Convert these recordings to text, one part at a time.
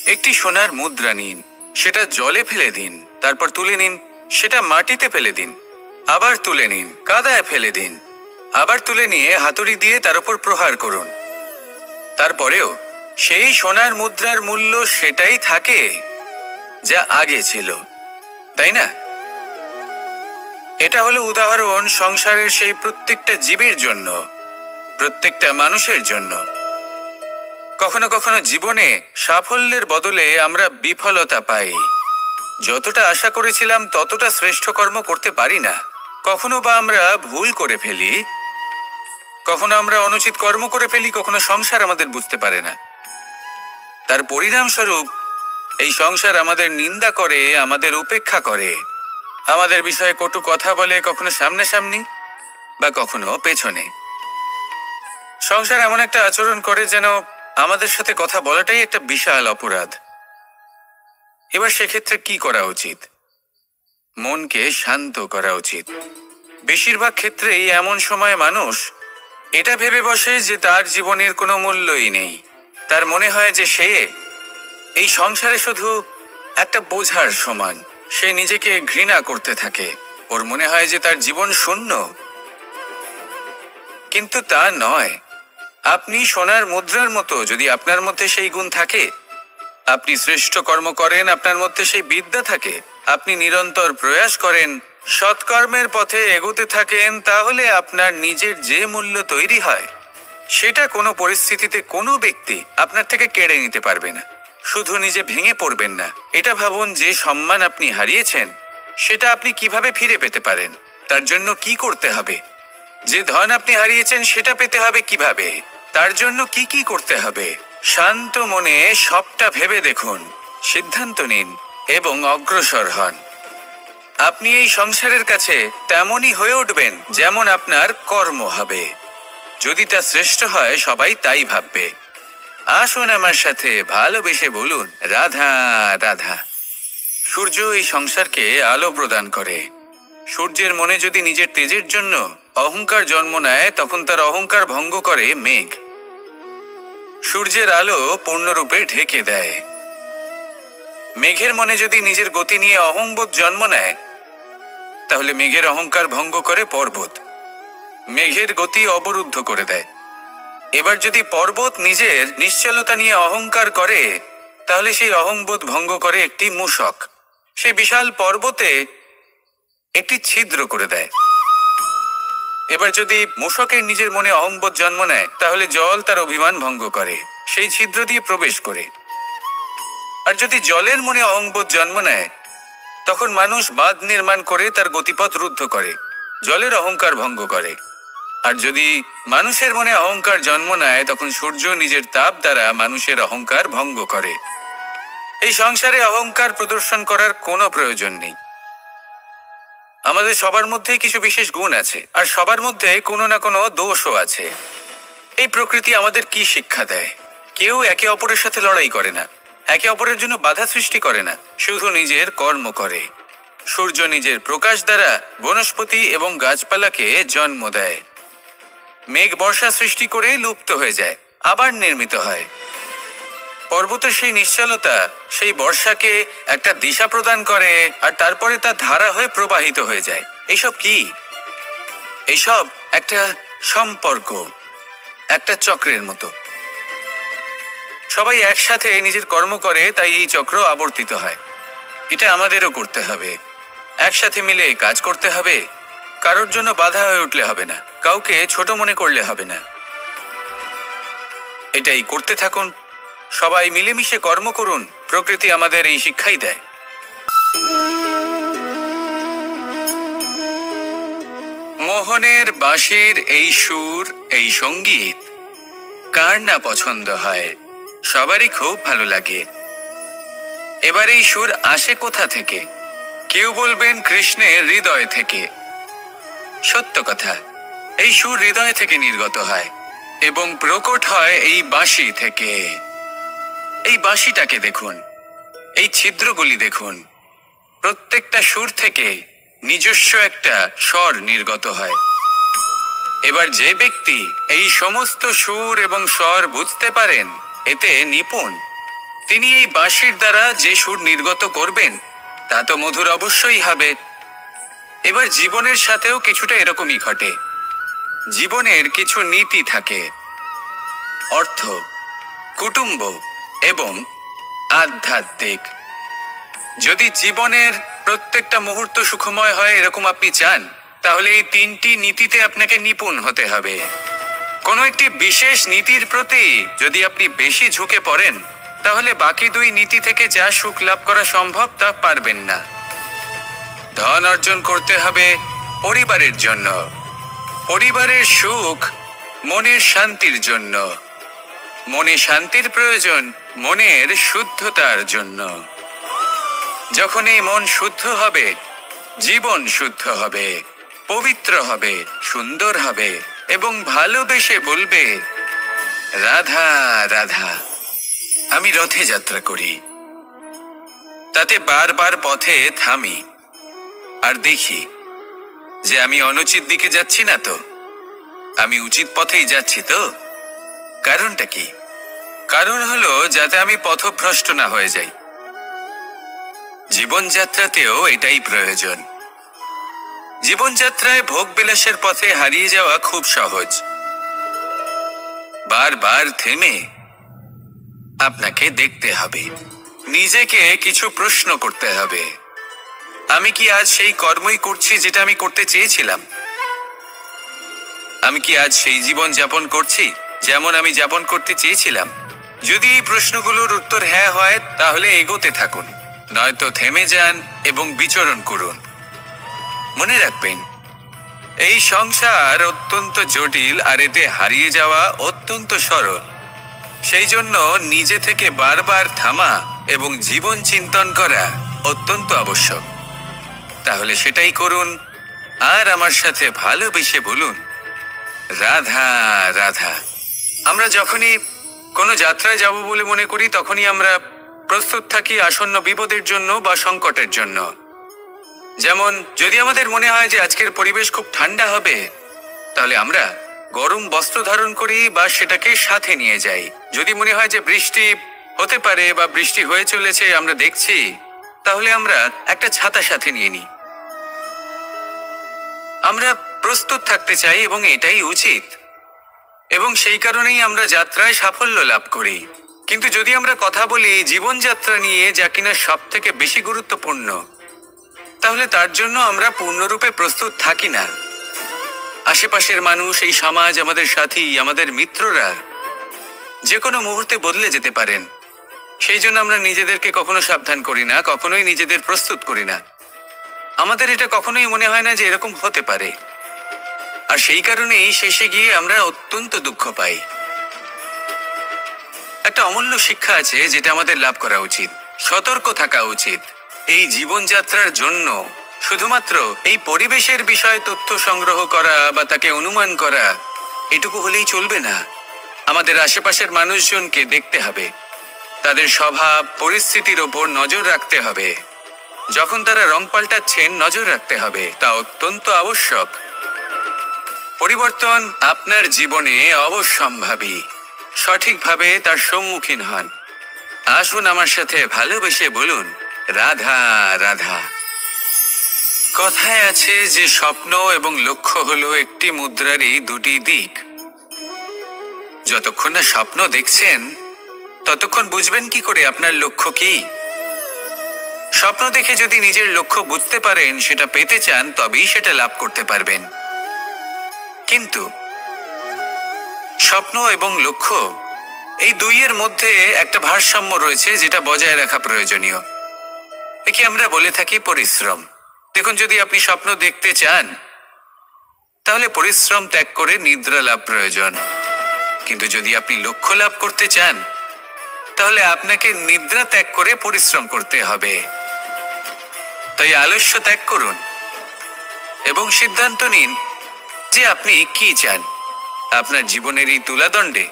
একটি সোনার মুদ্রা নিন, সেটা জলে ফেলে দিন, তারপর তুলে নিন, সেটা মাটিতে ফেলে দিন, আবার তুলে নিন, কাদায় ফেলে দিন, আবার তুলে নিয়ে হাতুড়ি দিয়ে তার উপর প্রহার করুন। তারপরেও সেই সোনার মুদ্রার মূল্য সেটাই থাকে যা আগে ছিল, তাই না? এটা হলো উদাহরণ সংসারের সেই প্রত্যেকটা জীবের জন্য, প্রত্যেকটা মানুষের জন্য। কখনো কখনো জীবনে সাফল্যের বদলে আমরা বিফলতা পাই। যতটা আশা করেছিলাম ততটা শ্রেষ্ঠ কর্ম করতে পারি না। কখনো বা আমরা ভুল করে ফেলি, কখনো আমরা অনুচিত কর্ম করে ফেলি, কখনো সংসার আমাদের বুঝতে পারে না। তার পরিণামস্বরূপ এই সংসার আমাদের নিন্দা করে, আমাদের উপেক্ষা করে, আমাদের বিষয়ে কটু কথা বলে, কখনো সামনাসামনি বা কখনো পেছনে। সংসার এমন একটা আচরণ করে যেন আমাদের সাথে কথা বলাটাই একটা বিশাল অপরাধ। এবার সেক্ষেত্রে কি করা উচিত? মনকে শান্ত করা উচিত। বেশিরভাগ ক্ষেত্রেই এমন সময় মানুষ এটা ভেবে বসে যে তার জীবনের কোনো মূল্যই নেই। তার মনে হয় যে সে এই সংসারে শুধু একটা বোঝার সমান। সে নিজেকে ঘৃণা করতে থাকে। ওর মনে হয় যে তার জীবন শূন্য। কিন্তু তা নয়। আপনি সোনার মুদ্রার মতো। যদি আপনার মধ্যে সেই গুণ থাকে, আপনি শ্রেষ্ঠ কর্ম করেন, আপনার মধ্যে সেই বিদ্যা থাকে, আপনি নিরন্তর প্রয়াস করেন, সৎকর্মের পথে এগোতে থাকেন, তাহলে আপনার নিজের যে মূল্য তৈরি হয় সেটা কোনো পরিস্থিতিতে কোনো ব্যক্তি আপনার থেকে কেড়ে নিতে পারবে না। শুধু নিজে ভেঙে পড়বেন না। এটা ভাবুন, যে সম্মান আপনি হারিয়েছেন সেটা আপনি কিভাবে ফিরে পেতে পারেন, তার জন্য কি করতে হবে। যে ধন আপনি হারিয়েছেন সেটা পেতে হবে কিভাবে, তার জন্য কি কি করতে হবে। শান্ত মনে সবটা ভেবে দেখুন, সিদ্ধান্ত নিন এবং অগ্রসর হন। আপনি এই সংসারের কাছে তেমনই হয়ে উঠবেন যেমন আপনার কর্ম হবে। যদি তা শ্রেষ্ঠ হয়, সবাই তাই ভাববে। আসুন আমার সাথে ভালোবেসে বলুন, রাধা রাধা। সূর্য এই সংসারকে আলো প্রদান করে। সূর্যের মনে যদি নিজের তেজের জন্য অহংকার জন্ম নেয়, তখন তার অহংকার ভঙ্গ করে মেঘ। সূর্যের আলো পূর্ণরূপে ঢেকে দেয়। মেঘের মনে যদি নিজের গতি নিয়ে অহংবোধ জন্ম নেয়, তাহলে মেঘের অহংকার ভঙ্গ করে পর্বত। মেঘের গতি অবরুদ্ধ করে দেয়। এবার যদি পর্বত নিজের নিশ্চলতা নিয়ে অহংকার করে, তাহলে সেই অহংবোধ ভঙ্গ করে একটি মূষক। সেই বিশাল পর্বতে একটি ছিদ্র করে দেয়। এবার যদি মূষকের নিজের মনে অহংবোধ জন্ম নেয়, তাহলে জল তার অভিমান ভঙ্গ করে, সেই ছিদ্র দিয়ে প্রবেশ করে। আর যদি জলের মনে অহংবোধ জন্ম নেয়, তখন মানুষ বাঁধ নির্মাণ করে তার গতিপথ রুদ্ধ করে, জলের অহংকার ভঙ্গ করে। আর যদি মানুষের মনে অহংকার জন্ম নেয়, তখন সূর্য নিজের তাপ দ্বারা মানুষের অহংকার ভঙ্গ করে। এই সংসারে অহংকার প্রদর্শন করার কোনো প্রয়োজন নেই। আমাদের সবার মধ্যেই কিছু বিশেষ গুণ আছে, আর সবার মধ্যে কোনো না কোনো দোষও আছে। এই প্রকৃতি আমাদের কি শিক্ষা দেয়? কেউ একে অপরের সাথে লড়াই করে না, একে অপরের জন্য বাধা সৃষ্টি করে না, শুধু নিজের কর্ম করে। সূর্য নিজের প্রকাশ দ্বারা বনস্পতি এবং গাছপালাকে জন্ম দেয়। মেঘ বর্ষা সৃষ্টি করে লুপ্ত হয়ে যায়, আবার নির্মিত হয়। পর্বতের সেই নিশ্চলতা সেই বর্ষাকে একটা দিশা প্রদান করে, আর তারপরে তা ধারা হয়ে প্রবাহিত হয়ে যায়। এসব কি? এসব একটা সম্পর্ক, একটা চক্রের মতো। সবাই একসাথে নিজের কর্ম করে, তাই এই চক্র আবর্তিত হয়। এটা আমাদেরও করতে হবে। একসাথে মিলে কাজ করতে হবে। কারোর জন্য বাধা হয়ে উঠলে হবে না, কাউকে ছোট মনে করলে হবে না। এটাই করতে থাকুন। সবাই মিলেমিশে কর্ম করুন। প্রকৃতি আমাদের এই শিক্ষাই দেয়। মোহনের বাঁশির এই সুর, এই সঙ্গীত কার না পছন্দ হয়? সবারই খুব ভালো লাগে। এবার এই সুর আসে কোথা থেকে? কেউ বলবেন কৃষ্ণের হৃদয় থেকে। সত্য কথা, এই সুর হৃদয় থেকে নির্গত হয় এবং প্রকট হয় এই বাঁশি থেকে। এই বাঁশিটাকে দেখুন, এই ছিদ্রগুলি দেখুন। প্রত্যেকটা সুর থেকে নিজস্ব একটা স্বর নির্গত হয়। এবার যে ব্যক্তি এই সমস্ত সুর এবং স্বর বুঝতে পারেন, এতে নিপুণ, তিনি এই বাঁশির দ্বারা যে সুর নির্গত করবেন তা তো মধুর অবশ্যই হবে। এবার জীবনের সাথেও কিছুটা এরকমই ঘটে। জীবনের কিছু নীতি থাকে, অর্থ, কুটুম্ব এবং আধ্যাত্মিক। যদি জীবনের প্রত্যেকটা মুহূর্ত সুখময় হয় এরকম আপনি চান, তাহলে এই তিনটি নীতিতে আপনাকে নিপুণ হতে হবে। কোনো একটি বিশেষ নীতির প্রতি যদি আপনি বেশি ঝুঁকে পড়েন, তাহলে বাকি দুই নীতি থেকে যা সুখ লাভ করা সম্ভব তা পারবেন না। ধন অর্জন করতে হবে পরিবারের জন্য, পরিবারের সুখ মনের শান্তির জন্য, মনে শান্তির প্রয়োজন মনের শুদ্ধতার জন্য। যখন এই মন শুদ্ধ হবে, জীবন শুদ্ধ হবে, পবিত্র হবে, সুন্দর হবে এবং ভালোবেসে বলবে, রাধা রাধা। আমি রথে যাত্রা করি, তাতে বারবার পথে থামি আর দেখি যে আমি অনুচিত দিকে যাচ্ছি না তো, আমি উচিত পথেই যাচ্ছি তো। কারণটা কি? কারণ হলো যাতে আমি পথভ্রষ্ট না হয়ে যাই। জীবনযাত্রাতেও এটাই প্রয়োজন। জীবনযাত্রায় ভোগ বিলাসের পথে হারিয়ে যাওয়া খুব সহজ। বারবার থেমে আপনাকে দেখতে হবে, নিজেকে কিছু প্রশ্ন করতে হবে। আমি কি আজ সেই কর্মই করছি যেটা আমি করতে চেয়েছিলাম? আমি কি আজ সেই জীবন যাপন করছি যেমন আমি যাপন করতে চেয়েছিলাম? যদি এই প্রশ্নগুলোর উত্তর হ্যাঁ হয়, তাহলে এগোতে থাকুন, নয়তো থেমে যান এবং বিচরণ করুন। মনে রাখবেন, এই সংসার অত্যন্ত জটিল আর এতে হারিয়ে যাওয়া অত্যন্ত সরল। সেই জন্য নিজে থেকে বারবার থামা এবং জীবন চিন্তন করা অত্যন্ত আবশ্যক। তাহলে সেটাই করুন আর আমার সাথে ভালোবেসে বলুন, রাধা রাধা। আমরা যখনই কোনো যাত্রায় যাব বলে মনে করি, তখনই আমরা প্রস্তুত থাকি আসন্ন বিপদের জন্য বা সংকটের জন্য। যেমন যদি আমাদের মনে হয় যে আজকের পরিবেশ খুব ঠান্ডা হবে, তাহলে আমরা গরম বস্ত্র ধারণ করি বা সেটাকে সাথে নিয়ে যাই। যদি মনে হয় যে বৃষ্টি হতে পারে বা বৃষ্টি হয়ে চলেছে, আমরা দেখছি, তাহলে আমরা একটা ছাতা সাথে নিয়ে নিই। আমরা প্রস্তুত থাকতে চাই এবং এটাই উচিত, এবং সেই কারণেই আমরা যাত্রায় সাফল্য লাভ করি। কিন্তু যদি আমরা কথা বলি জীবনযাত্রা নিয়ে, যা কিনা সব থেকে বেশি গুরুত্বপূর্ণ, তাহলে তার জন্য আমরা পূর্ণরূপে প্রস্তুত থাকি না। আশেপাশের মানুষ, এই সমাজ, আমাদের সাথী, আমাদের মিত্ররা যে কোনো মুহূর্তে বদলে যেতে পারেন। সেই জন্য আমরা নিজেদেরকে কখনো সাবধান করি না, কখনোই নিজেদের প্রস্তুত করি না। আমাদের এটা কখনোই মনে হয় না যে এরকম হতে পারে, আর সেই কারণেই শেষে গিয়ে আমরা অত্যন্ত দুঃখ পাই। একটা অমূল্য শিক্ষা আছে যেটা আমাদের লাভ করা উচিত, সতর্ক থাকা উচিত। এই জীবনযাত্রার জন্য শুধুমাত্র এই পরিবেশের বিষয়ে তথ্য সংগ্রহ করা বা তাকে অনুমান করা, এটুকু হলেই চলবে না। আমাদের আশেপাশের মানুষজনকে দেখতে হবে, তাদের স্বভাব পরিস্থিতির ওপর নজর রাখতে হবে। যখন তারা রং পাল্টাচ্ছেন, নজর রাখতে হবে, তা অত্যন্ত আবশ্যক। পরিবর্তন আপনার জীবনে অবশ্যম্ভাবী। সঠিকভাবে তার সম্মুখীন হন। আসুন আমার সাথে ভালোবেসে বলুন, রাধা রাধা। কথায় আছে যে স্বপ্ন এবং লক্ষ্য হলো একটি মুদ্রারই দুটি দিক। যতক্ষণ না স্বপ্ন দেখছেন, ততক্ষণ বুঝবেন কি করে আপনার লক্ষ্য কি? স্বপ্ন দেখে যদি নিজের লক্ষ্য বুঝতে পারেন, সেটা পেতে চান, তবেই সেটা লাভ করতে পারবেন। কিন্তু স্বপ্ন এবং লক্ষ্য, এই দুইয়ের মধ্যে একটা ভারসাম্য রয়েছে যেটা বজায় রাখা প্রয়োজনীয়। একে আমরা বলে থাকি পরিশ্রম। দেখুন, যদি আপনি স্বপ্ন দেখতে চান, তাহলে পরিশ্রম ত্যাগ করে নিদ্রা লাভ প্রয়োজন। কিন্তু যদি আপনি লক্ষ্য লাভ করতে চান, তাহলে আপনাকে নিদ্রা ত্যাগ করে পরিশ্রম করতে হবে। তাই আলস্য ত্যাগ করুন এবং সিদ্ধান্ত নিন যে আপনি কি চান। আপনার জীবনের এই তুলাদণ্ডে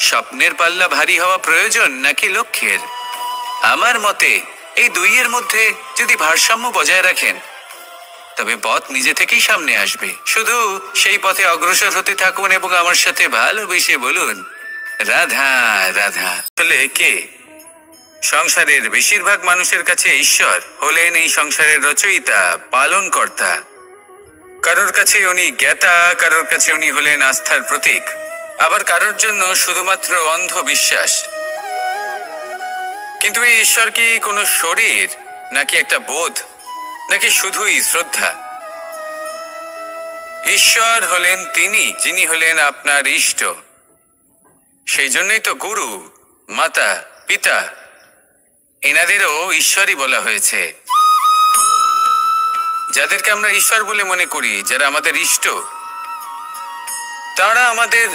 স্বপ্নের পাল্লা ভারী হওয়া প্রয়োজন নাকি লক্ষ্যের? আমার মতে এই দুইয়ের মধ্যে যদি ভারসাম্য বজায় রাখেন, তবে পথ নিজে থেকেই সামনে আসবে। শুধু সেই পথে অগ্রসর হতে থাকুন এবং আমার সাথে ভালোবেসে বলুন, রাধা রাধা। আসলে কে সংসারের বেশিরভাগ মানুষের কাছে ঈশ্বর হলেন এই সংসারের রচয়িতা, পালনকর্তা। কারোর কাছে উনি জ্ঞাতা, কারোর কাছে উনি হলেন আস্থার প্রতীক, আবার কারোর জন্য শুধুমাত্র অন্ধ বিশ্বাস। কিন্তু এই ঈশ্বর কি কোনো শরীর, নাকি একটা বোধ, নাকি শুধুই শ্রদ্ধা? ঈশ্বর হলেন তিনি যিনি হলেন আপনার ইষ্ট। সেই জন্যই তো গুরু, মাতা, পিতা এনাদেরও ঈশ্বরই বলা হয়েছে। যাদেরকে আমরা ঈশ্বর বলে মনে করি, যারা আমাদের ইষ্ট, তারা আমাদের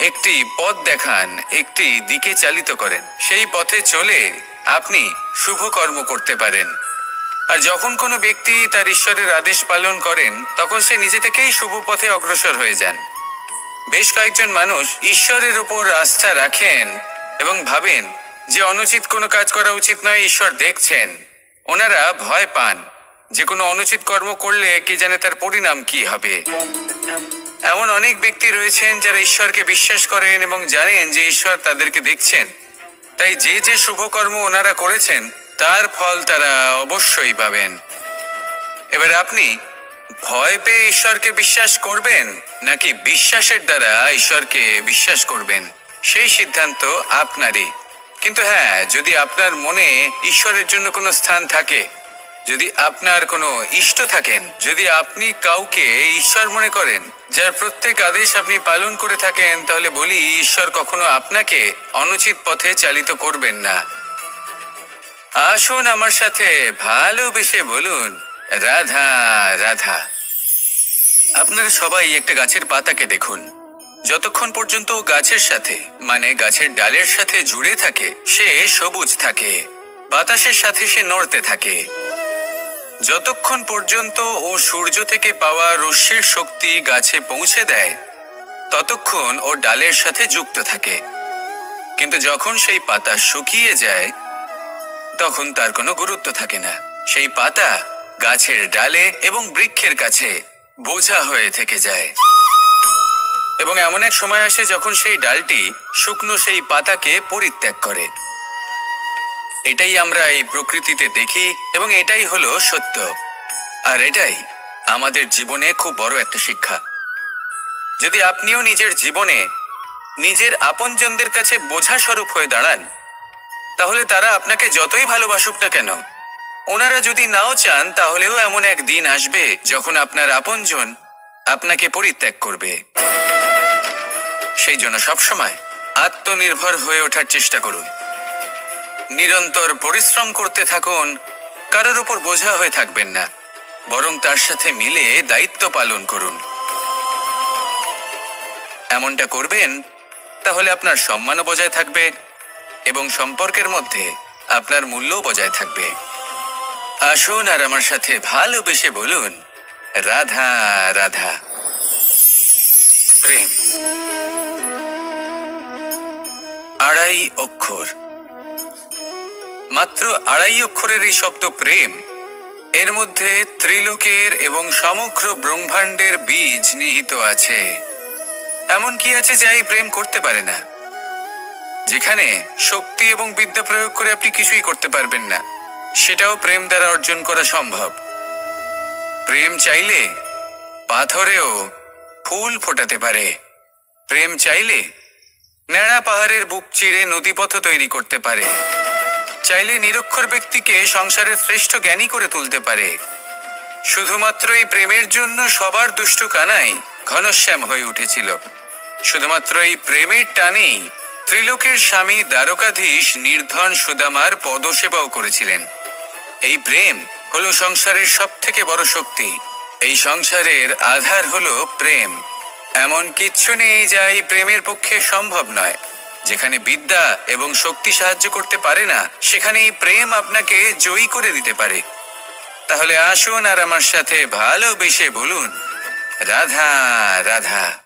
একটি পথ দেখান, একটি দিকে চালিত করেন। সেই পথে চলে আপনি শুভ কর্ম করতে পারেন। আর যখন কোনো ব্যক্তি তার ঈশ্বরের আদেশ পালন করেন, তখন সে নিজে থেকেই শুভ পথে অগ্রসর হয়ে যান। বেশ কয়েকজন মানুষ ঈশ্বরের উপর আস্থা রাখেন এবং ভাবেন যে অনুচিত কোনো কাজ করা উচিত নয়, ঈশ্বর দেখছেন। ওনারা ভয় পান যে কোনো অনুচিত কর্ম করলে কে জানে তার পরিণাম কি হবে। এমন অনেক ব্যক্তি রয়েছেন যারা ঈশ্বরকে বিশ্বাস করেন এবং জানেন যে ঈশ্বর তাদেরকে দেখছেন, তাই যে যে শুভ কর্ম ওনারা করেছেন তার ফল তারা অবশ্যই পাবেন। এবার আপনি ভয় পেয়ে ঈশ্বরকে বিশ্বাস করবেন, নাকি বিশ্বাসের দ্বারা ঈশ্বরকে বিশ্বাস করবেন, সেই সিদ্ধান্ত আপনারই। কিন্তু হ্যাঁ, যদি আপনার মনে ঈশ্বরের জন্য কোনো স্থান থাকে, যদি আপনার কোনো ইষ্ট থাকেন, যদি আপনি কাউকে ঈশ্বর মনে করেন, যার প্রত্যেক আদেশ আপনি পালন করে থাকেন, তাহলে বলি ঈশ্বর কখনো আপনাকে অনুচিত পথে চালিত করবেন না। আসুন আমার সাথে ভালোবেসে বলুন, রাধা রাধা। আপনারা সবাই একটা গাছের পাতাকে দেখুন। যতক্ষণ পর্যন্ত গাছের সাথে, মানে গাছের ডালের সাথে জুড়ে থাকে, সে সবুজ থাকে, বাতাসের সাথে সে নড়তে থাকে। যতক্ষণ পর্যন্ত ও সূর্য থেকে পাওয়া রশ্মির শক্তি গাছে পৌঁছে দেয়, ততক্ষণ ও ডালের সাথে যুক্ত থাকে। কিন্তু যখন সেই পাতা শুকিয়ে যায়, তখন তার কোনো গুরুত্ব থাকে না। সেই পাতা গাছের ডালে এবং বৃক্ষের কাছে বোঝা হয়ে থেকে যায়। এবং এমন এক সময় আসে যখন সেই ডালটি শুকনো সেই পাতাকে পরিত্যাগ করে। এটাই আমরা এই প্রকৃতিতে দেখি এবং এটাই হলো সত্য। আর এটাই আমাদের জীবনে খুব বড় একটা শিক্ষা। যদি আপনিও নিজের জীবনে নিজের আপনজনদের কাছে বোঝা স্বরূপ হয়ে দাঁড়ান, তাহলে তারা আপনাকে যতই ভালোবাসুক না কেন, ওনারা যদি নাও চান, তাহলেও এমন এক দিন আসবে যখন আপনার আপনজন আপনাকে পরিত্যাগ করবে। সেই জন্য সবসময় আত্মনির্ভর হয়ে ওঠার চেষ্টা করুন। নিরন্তর পরিশ্রম করতে থাকুন, কারোর উপর বোঝা হয়ে থাকবেন না, বরং তার সাথে মিলে দায়িত্ব পালন করুন। এমনটা করবেন, তাহলে আপনার সম্মানও বজায় থাকবে এবং সম্পর্কের মধ্যে আপনার মূল্যও বজায় থাকবে। আসুন আর আমার সাথে ভালোবেসে বলুন, রাধা রাধা। প্রেম 2.5 অক্ষর, মাত্র 2.5 অক্ষরের এই শব্দ প্রেম, এর মধ্যে ত্রিলোকের এবং সমগ্র ব্রহ্মাণ্ডের বীজ নিহিত আছে। এমন কি আছে যা এই প্রেম করতে পারে না? যেখানে শক্তি এবং বিদ্যা প্রয়োগ করে আপনি কিছুই করতে পারবেন না, সেটাও প্রেম দ্বারা অর্জন করা সম্ভব। প্রেম চাইলে পাথরেও ফুল ফোটাতে পারে। প্রেম চাইলে ন্যাড়া পাহাড়ের বুক চিরে নদীপথ তৈরি করতে পারে। চাইলে নিরক্ষর ব্যক্তিকে সংসারের শ্রেষ্ঠ জ্ঞানী করে তুলতে পারে। শুধুমাত্র এই প্রেমের জন্য সবার দুষ্টু কানাই ঘনশ্যাম হয়ে উঠেছিল। শুধুমাত্র এই প্রেমের টানেই ত্রিলোকের স্বামী দ্বারকাধীশ নির্ধন সুদামার পদসেবাও করেছিলেন। এই প্রেম হলো সংসারের সব থেকে বড় শক্তি। এই সংসারের আধার হলো প্রেম। এমন কিচ্ছু নেই যা এই প্রেমের পক্ষে সম্ভব নয়। যেখানে বিদ্যা এবং শক্তি সাহায্য করতে পারে না, সেখানে এই প্রেম আপনাকে জয়ী করে দিতে পারে। তাহলে আসুন আর আমার সাথে ভালোবেসে বলুন, রাধা রাধা।